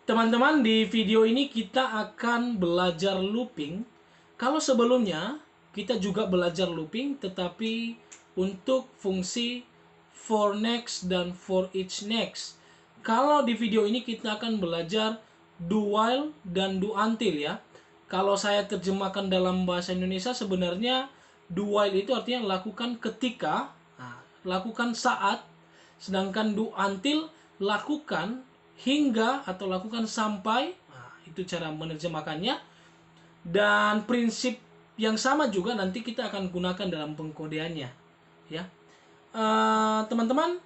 Teman-teman, di video ini kita akan belajar looping. Kalau sebelumnya kita juga belajar looping, tetapi untuk fungsi for next dan for each next. Kalau di video ini kita akan belajar do while dan do until ya. Kalau saya terjemahkan dalam bahasa Indonesia, sebenarnya do while itu artinya lakukan ketika, lakukan saat, sedangkan do until lakukan hingga atau lakukan sampai. Nah, itu cara menerjemahkannya. Dan prinsip yang sama juga nanti kita akan gunakan dalam pengkodeannya, ya. Teman-teman,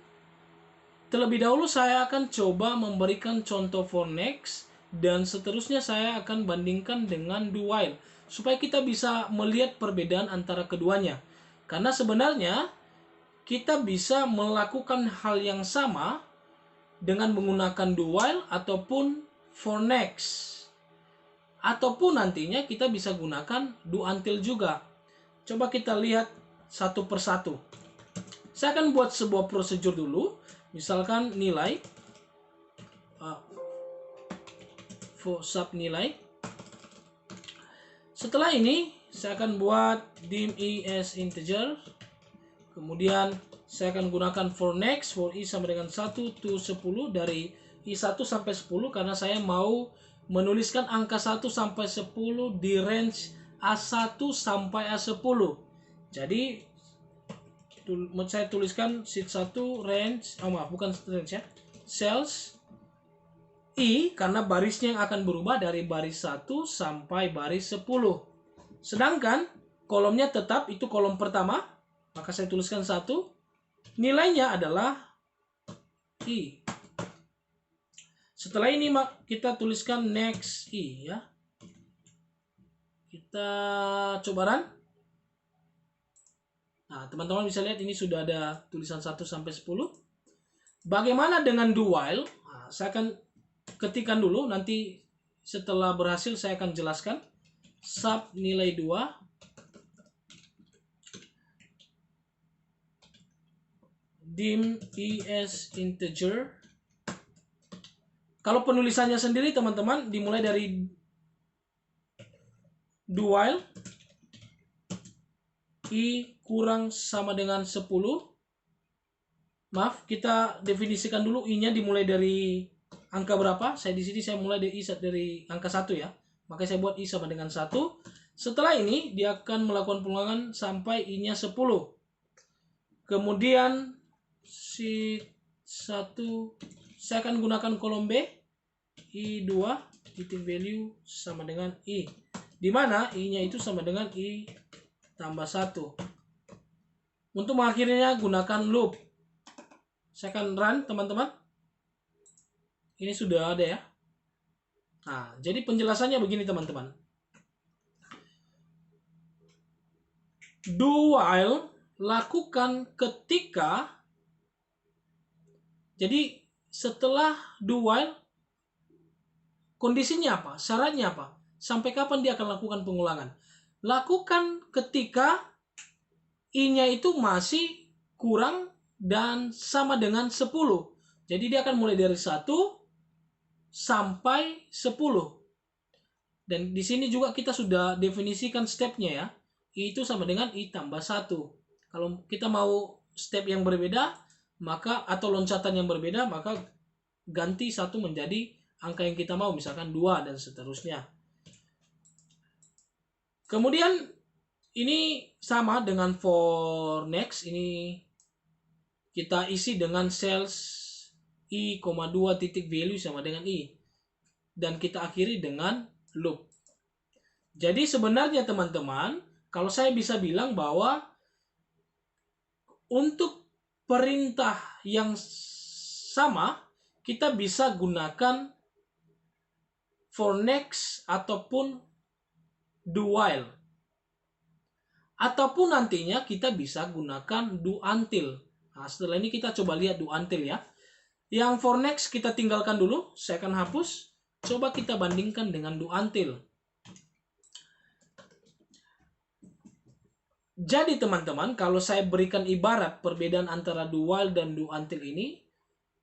terlebih dahulu saya akan coba memberikan contoh for next dan seterusnya saya akan bandingkan dengan do while supaya kita bisa melihat perbedaan antara keduanya. Karena sebenarnya kita bisa melakukan hal yang sama dengan menggunakan do while ataupun for next. Ataupun nantinya kita bisa gunakan do until juga. Coba kita lihat satu persatu. Saya akan buat sebuah prosedur dulu. Misalkan nilai for sub nilai. Setelah ini saya akan buat dim i as integer. Kemudian saya akan gunakan for next, for i sama dengan 1 to 10 dari i1 sampai 10 karena saya mau menuliskan angka 1 sampai 10 di range A1 sampai A10. Jadi saya tuliskan sheet 1 range, bukan range ya, cells i karena barisnya yang akan berubah dari baris 1 sampai baris 10. Sedangkan kolomnya tetap itu kolom pertama, maka saya tuliskan 1. Nilainya adalah i. Setelah ini kita tuliskan next i ya. Kita coba run. Nah, teman-teman bisa lihat ini sudah ada tulisan 1 sampai 10. Bagaimana dengan do while? Nah, saya akan ketikkan dulu, nanti setelah berhasil saya akan jelaskan. Sub nilai 2 dim is integer. Kalau penulisannya sendiri teman-teman dimulai dari do while i kurang sama dengan 10. Maaf, kita definisikan dulu i-nya dimulai dari angka berapa? Saya di sini saya mulai dari angka 1 ya. Maka saya buat i sama dengan 1. Setelah ini dia akan melakukan pengulangan sampai i-nya 10. Kemudian sheet 1 saya akan gunakan kolom B i2 titik value sama dengan i, di mana i-nya itu sama dengan i tambah 1. Untuk mengakhirinya gunakan loop. Saya akan run teman-teman. Ini sudah ada ya. Nah, jadi penjelasannya begini teman-teman. Do while lakukan ketika. Jadi setelah do while kondisinya apa? Syaratnya apa? Sampai kapan dia akan lakukan pengulangan? Lakukan ketika i-nya itu masih kurang dan sama dengan 10. Jadi dia akan mulai dari 1 sampai 10. Dan di sini juga kita sudah definisikan stepnya ya. I itu sama dengan i tambah 1. Kalau kita mau step yang berbeda, maka atau loncatan yang berbeda, maka ganti 1 menjadi angka yang kita mau, misalkan 2 dan seterusnya. Kemudian ini sama dengan for next, ini kita isi dengan cells i, 2 titik value sama dengan i. Dan kita akhiri dengan loop. Jadi sebenarnya teman-teman, kalau saya bisa bilang bahwa untuk perintah yang sama, kita bisa gunakan for next ataupun do while. Ataupun nantinya kita bisa gunakan do until. Nah, setelah ini kita coba lihat do until ya. Yang for next kita tinggalkan dulu, saya akan hapus. Coba kita bandingkan dengan do until. Jadi teman-teman, kalau saya berikan ibarat perbedaan antara do while dan do until ini,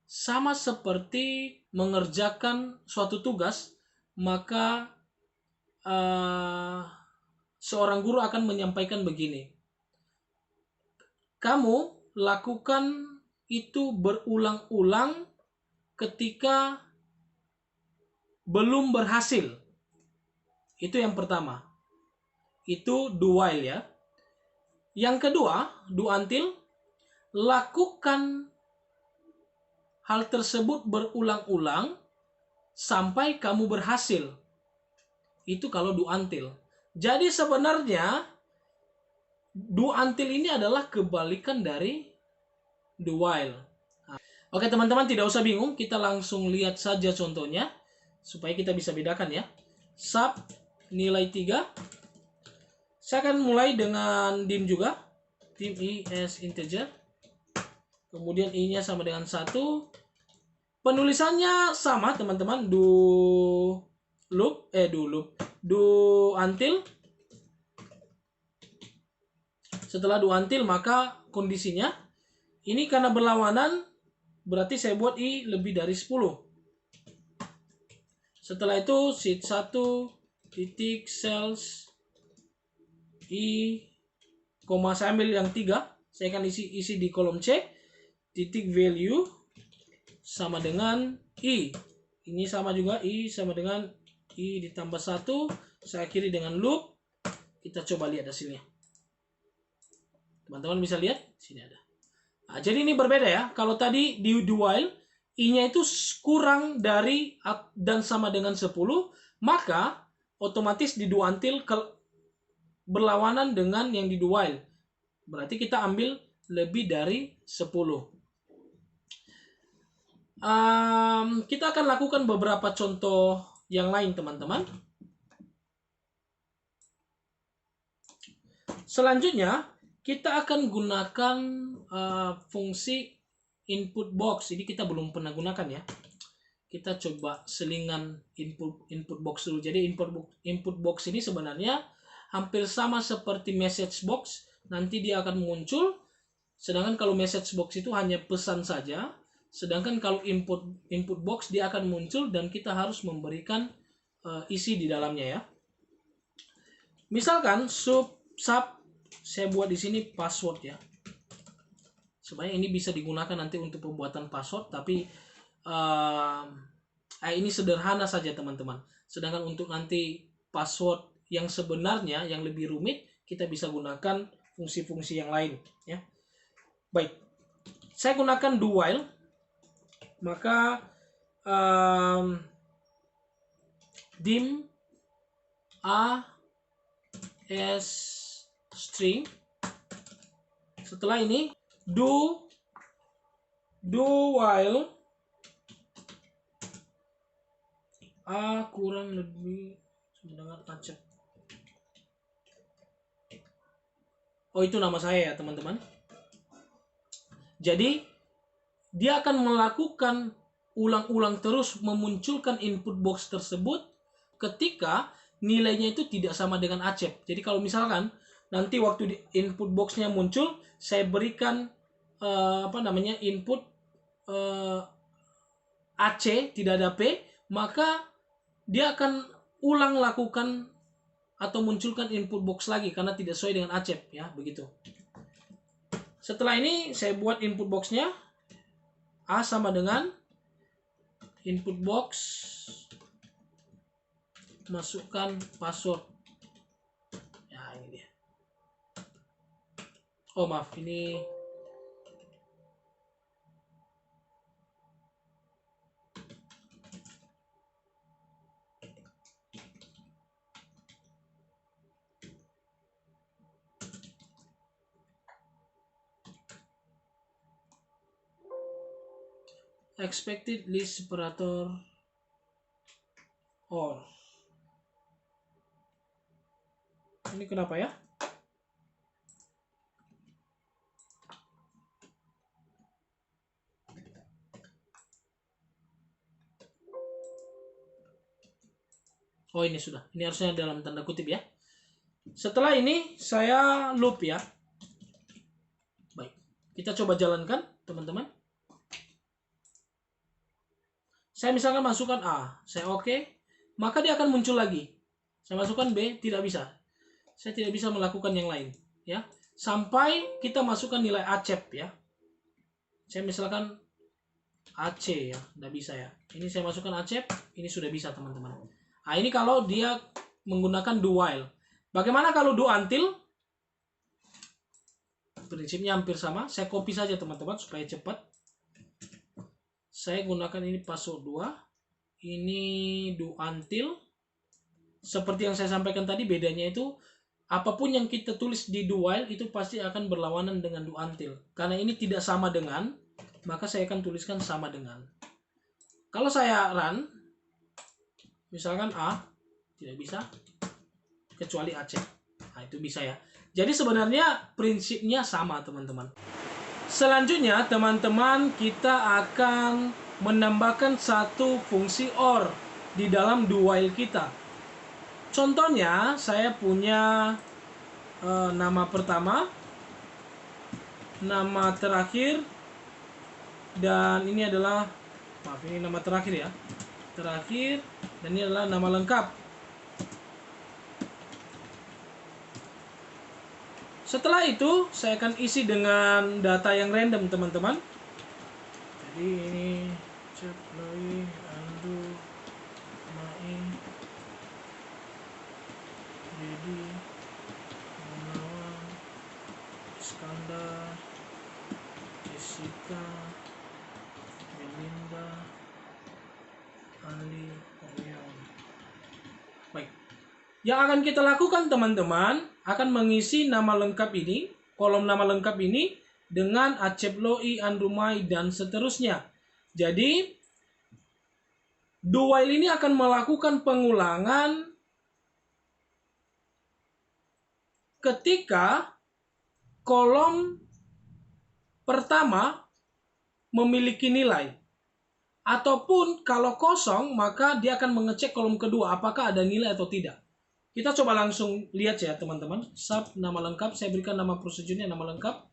sama seperti mengerjakan suatu tugas, maka seorang guru akan menyampaikan begini. Kamu lakukan itu berulang-ulang ketika belum berhasil. Itu yang pertama. Itu do while ya. Yang kedua, do until. Lakukan hal tersebut berulang-ulang sampai kamu berhasil. Itu kalau do until. Jadi sebenarnya do until ini adalah kebalikan dari do while. Oke teman-teman, tidak usah bingung, kita langsung lihat saja contohnya supaya kita bisa bedakan ya. Sub nilai 3. Saya akan mulai dengan dim juga. Dim i as integer. Kemudian i-nya sama dengan 1. Penulisannya sama teman-teman, do until. Setelah do until maka kondisinya ini karena berlawanan, berarti saya buat i lebih dari 10. Setelah itu sheet 1 titik cells i, saya ambil yang 3, saya akan isi di kolom C, titik value sama dengan i. Ini sama juga, i sama dengan i ditambah 1, saya akhiri dengan loop. Kita coba lihat hasilnya. Teman-teman bisa lihat, sini ada. Nah, jadi ini berbeda ya. Kalau tadi di do while, i-nya itu kurang dari dan sama dengan 10, maka otomatis di do until berlawanan dengan yang di do while. Berarti kita ambil lebih dari 10. Kita akan lakukan beberapa contoh yang lain teman-teman. Selanjutnya kita akan gunakan fungsi input box. Ini kita belum pernah gunakan ya. Kita coba selingan input box dulu. Jadi input box ini sebenarnya hampir sama seperti message box. Nanti dia akan muncul. Sedangkan kalau message box itu hanya pesan saja. Sedangkan kalau input box dia akan muncul dan kita harus memberikan isi di dalamnya ya. Misalkan sub saya buat di sini password ya. Sebenarnya ini bisa digunakan nanti untuk pembuatan password, tapi ini sederhana saja teman-teman. Sedangkan untuk nanti password yang sebenarnya yang lebih rumit, kita bisa gunakan fungsi-fungsi yang lain ya. Baik, saya gunakan do while, maka dim a as string. Setelah ini do while a kurang lebih sama dengan acep. Oh, itu nama saya ya teman-teman. Jadi dia akan melakukan ulang-ulang terus memunculkan input box tersebut ketika nilainya itu tidak sama dengan acep. Jadi kalau misalkan nanti waktu di input boxnya muncul, saya berikan input AC tidak ada P, maka dia akan ulang lakukan atau munculkan input box lagi karena tidak sesuai dengan acep ya, begitu. Setelah ini saya buat input boxnya A sama dengan input box, masukkan password. Ya, ini dia. Oh maaf, ini expected list separator all. Ini kenapa ya? Oh, ini sudah. Ini harusnya dalam tanda kutip ya. Setelah ini saya loop ya. Baik. Kita coba jalankan, teman-teman. Saya misalkan masukkan A, saya oke, maka dia akan muncul lagi. Saya masukkan B, tidak bisa. Saya tidak bisa melakukan yang lain, ya. Sampai kita masukkan nilai acep, ya. Saya misalkan AC, ya, tidak bisa, ya. Ini saya masukkan acep, ini sudah bisa, teman-teman. Nah, ini kalau dia menggunakan do while. Bagaimana kalau do until? Prinsipnya hampir sama. Saya copy saja, teman-teman, supaya cepat. Saya gunakan ini password 2. Ini do until. Seperti yang saya sampaikan tadi, bedanya itu apapun yang kita tulis di do while itu pasti akan berlawanan dengan do until. Karena ini tidak sama dengan, maka saya akan tuliskan sama dengan. Kalau saya run, misalkan A, tidak bisa, kecuali AC. Nah, itu bisa, ya. Jadi sebenarnya prinsipnya sama, teman-teman. Selanjutnya, teman-teman, kita akan menambahkan satu fungsi OR di dalam do while kita. Contohnya, saya punya nama pertama, nama terakhir, dan ini adalah, maaf, ini nama terakhir, ya. Terakhir, dan ini adalah nama lengkap. Setelah itu, saya akan isi dengan data yang random, teman-teman. Jadi ini Ceploi, Andu, Mai, Dedi, Gunawan, Iskandar, Jessica, Melinda, Ali, Orion. Baik. Yang akan kita lakukan, teman-teman, akan mengisi nama lengkap ini, kolom nama lengkap ini, dengan Aceploi, Andrumai, dan seterusnya. Jadi, do while ini akan melakukan pengulangan ketika kolom pertama memiliki nilai. Ataupun kalau kosong, maka dia akan mengecek kolom kedua apakah ada nilai atau tidak. Kita coba langsung lihat, ya, teman-teman. Sub nama lengkap, saya berikan nama prosedurnya nama lengkap.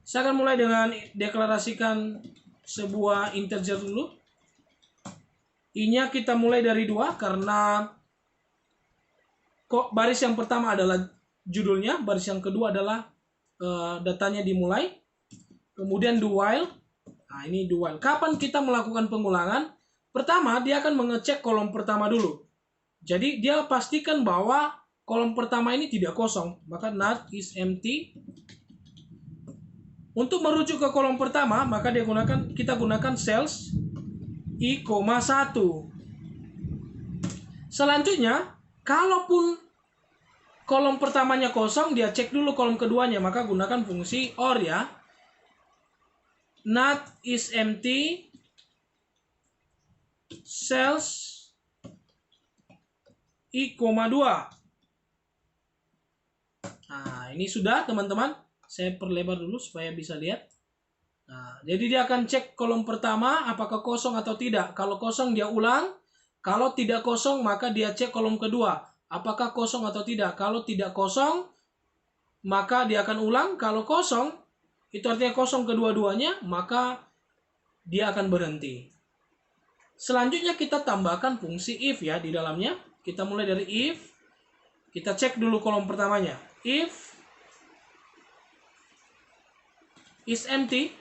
Saya akan mulai dengan deklarasikan sebuah integer dulu. I-nya kita mulai dari 2 karena kok baris yang pertama adalah judulnya, baris yang kedua adalah datanya dimulai. Kemudian do while. Nah, ini do while. Kapan kita melakukan pengulangan? Pertama, dia akan mengecek kolom pertama dulu. Jadi, dia pastikan bahwa kolom pertama ini tidak kosong. Maka not is empty. Untuk merujuk ke kolom pertama, maka kita gunakan cells I,1. Selanjutnya, kalaupun kolom pertamanya kosong, dia cek dulu kolom keduanya. Maka gunakan fungsi OR, ya. Not is empty. Cells I,2. Nah, ini sudah, teman-teman. Saya perlebar dulu supaya bisa lihat. Nah, jadi dia akan cek kolom pertama apakah kosong atau tidak. Kalau kosong dia ulang. Kalau tidak kosong maka dia cek kolom kedua apakah kosong atau tidak. Kalau tidak kosong maka dia akan ulang. Kalau kosong, itu artinya kosong kedua-duanya, maka dia akan berhenti. Selanjutnya kita tambahkan fungsi if, ya, di dalamnya. Kita mulai dari if. Kita cek dulu kolom pertamanya. If is empty.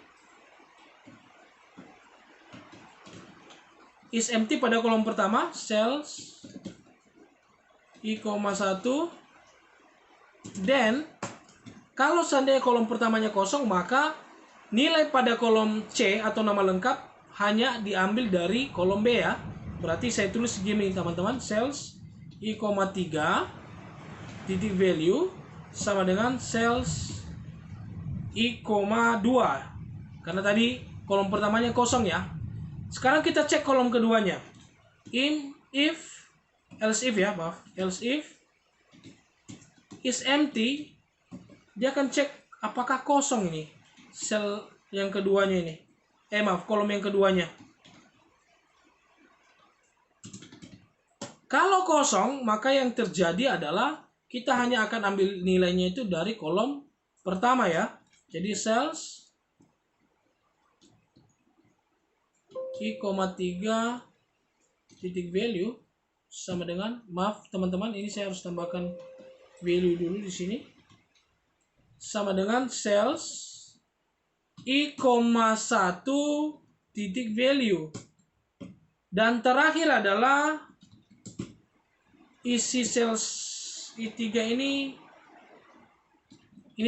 Is empty pada kolom pertama. Cells I,1. Then, kalau seandainya kolom pertamanya kosong, maka nilai pada kolom C atau nama lengkap hanya diambil dari kolom B, ya. Berarti saya tulis gini, teman-teman. Cells I,3 titik value sama dengan cells I,2. Karena tadi kolom pertamanya kosong, ya. Sekarang kita cek kolom keduanya. Else if, ya, maaf. Else if is empty, dia akan cek apakah kosong ini. Sel yang keduanya ini. Kolom yang keduanya. Kalau kosong, maka yang terjadi adalah kita hanya akan ambil nilainya itu dari kolom pertama, ya. Jadi cells I,3 titik value sama dengan, maaf teman-teman, ini saya harus tambahkan value dulu di sini, sama dengan sales I,1 titik value, dan terakhir adalah isi sales I3 ini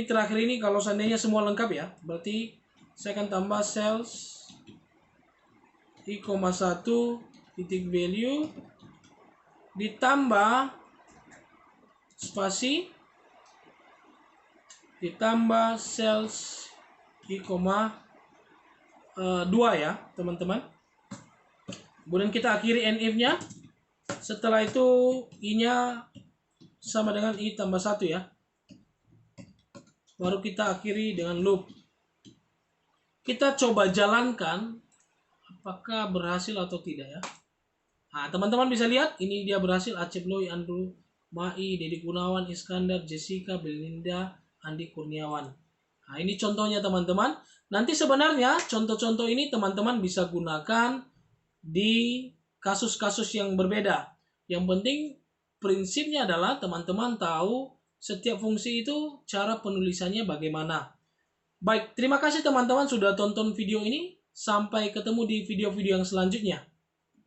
terakhir ini kalau seandainya semua lengkap ya, berarti saya akan tambah sales I,1 titik value ditambah spasi ditambah sales I,2 ya teman-teman. Kemudian kita akhiri if-nya. Setelah itu I-nya sama dengan I tambah 1 ya. Baru kita akhiri dengan loop. Kita coba jalankan apakah berhasil atau tidak ya. Nah, teman-teman bisa lihat ini dia berhasil. Acep Loy, Andrew, Mai, Dedi Gunawan, Iskandar, Jessica, Belinda, Andi Kurniawan. Nah, ini contohnya teman-teman. Nanti sebenarnya contoh-contoh ini teman-teman bisa gunakan di kasus-kasus yang berbeda. Yang penting prinsipnya adalah teman-teman tahu setiap fungsi itu cara penulisannya bagaimana. Baik, terima kasih teman-teman sudah tonton video ini. Sampai ketemu di video-video yang selanjutnya.